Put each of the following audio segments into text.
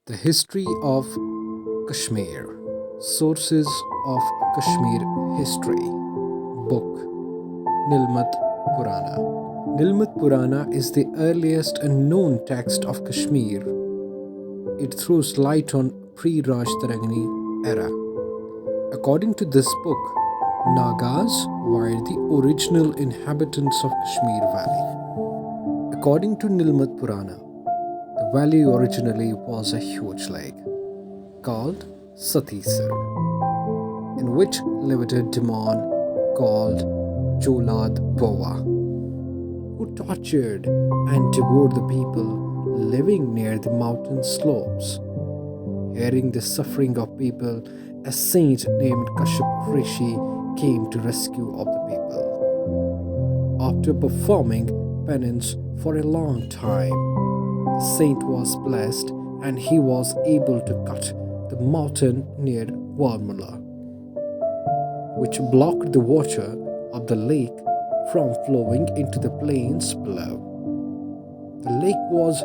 The History of Kashmir. Sources of Kashmir History. Book Nilmat Purana. Nilmat Purana is the earliest known text of Kashmir. It throws light on pre-Raj Tarangani era. According to this book, Nagas were the original inhabitants of Kashmir Valley. According to Nilmat Purana, the valley originally was a huge lake called Satisar, in which lived a demon called Jolad Boa, who tortured and devoured the people living near the mountain slopes. Hearing the suffering of people, a saint named Kashyap Rishi came to rescue of the people. After performing penance for a long time, the saint was blessed and he was able to cut the mountain near Varmula, which blocked the water of the lake from flowing into the plains below. The lake was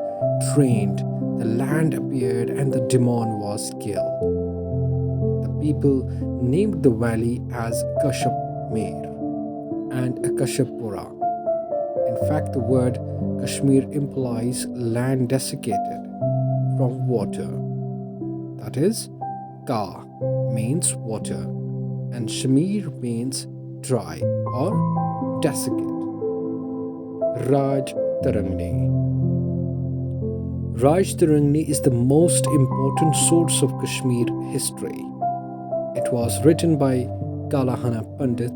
drained, the land appeared, and the demon was killed. The people named the valley as Kashmir and Kashyapura. In fact, the word Kashmir implies land desiccated from water. That is, Ka means water and Shamir means dry or desiccate. Raj Tarangni. Raj Tarangni is the most important source of Kashmir history. It was written by Kalahana Pandit,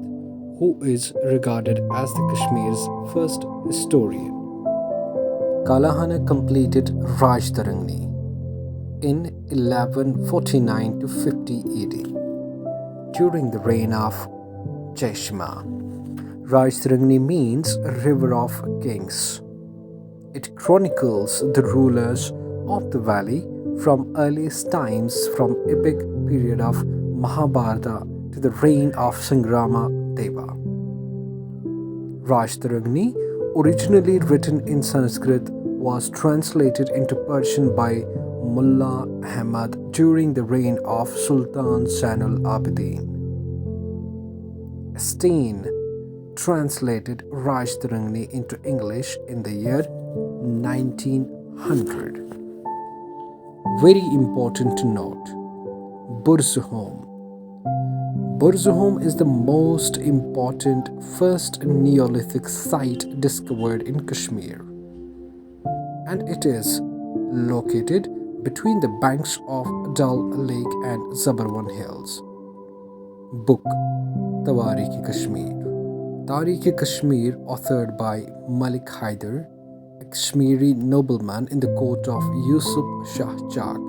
who is regarded as the Kashmir's first historian. Kalahana completed Raj Tarangni in 1149 to 50 AD during the reign of Jeshma. Raj Tarangni means river of kings. It chronicles the rulers of the valley from earliest times, from epic period of Mahabharata to the reign of Sangrama Deva. Raj Tarangni, originally written in Sanskrit, was translated into Persian by Mullah Ahmad during the reign of Sultan Zainul Abidin. Stein translated Raj Tarangni into English in the year 1900. Very important to note, Burzahom. Burzahom is the most important first Neolithic site discovered in Kashmir, and it is located between the banks of Dal Lake and Zabarwan Hills. Book Tarikh-e-Kashmir. Tarikh-e-Kashmir, authored by Malik Haider, a Kashmiri nobleman in the court of Yusuf Shah Chak,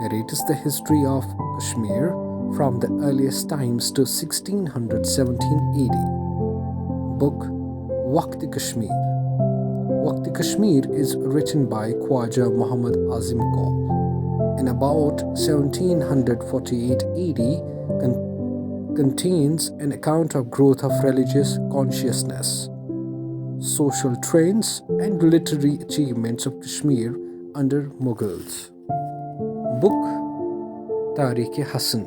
narrates the history of Kashmir from the earliest times to 1617 AD. Book Waqt-e-Kashmir. Waqt-e-Kashmir is written by Khwaja Muhammad Azim Kaul in about 1748 AD, contains an account of growth of religious consciousness, social trends, and literary achievements of Kashmir under Mughals. Book Tarikh-e-Hasan.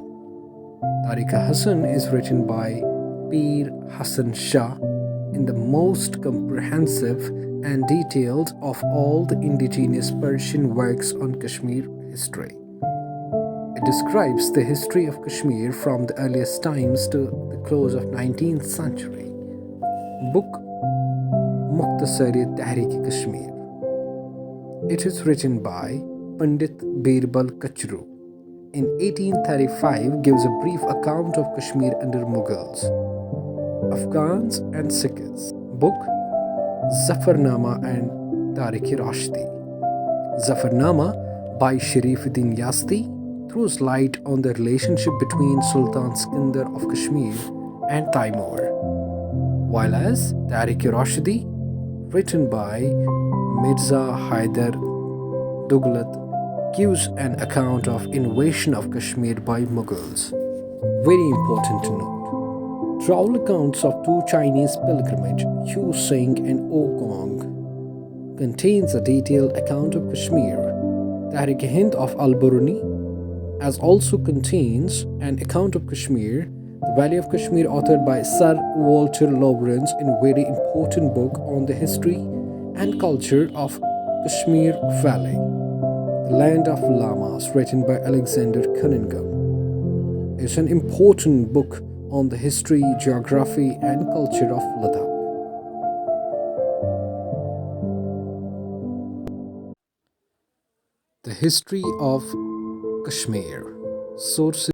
Tarikh-e-Hasan is written by Pir Hasan Shah in the most comprehensive and detailed of all the indigenous Persian works on Kashmir history. It describes the history of Kashmir from the earliest times to the close of 19th century. Book Mukhtasar-e-Tahrik-e-Kashmir. It is written by Pandit Birbal Kachru. In 1835, gives a brief account of Kashmir under Mughals, Afghans and Sikhs. Book Zafarnama and Tariq-e-Rashidi. Zafarnama by Sharifuddin Yazdi throws light on the relationship between Sultan Sikandar of Kashmir and Timur, while as Tariq-e-Rashidi, written by Mirza Haider Duglat, gives an account of invasion of Kashmir by Mughals. Very important to note, travel accounts of two Chinese pilgrimage, Hu Sing and O Kong, contains a detailed account of Kashmir. Tariq-e-Hind of Al-Biruni, as also contains an account of Kashmir, The Valley of Kashmir, authored by Sir Walter Lawrence, in a very important book on the history and culture of Kashmir Valley, the land of llamas, written by Alexander Cunningham. It's an important book on the history, geography, and culture of Ladakh. The history of Kashmir. Sources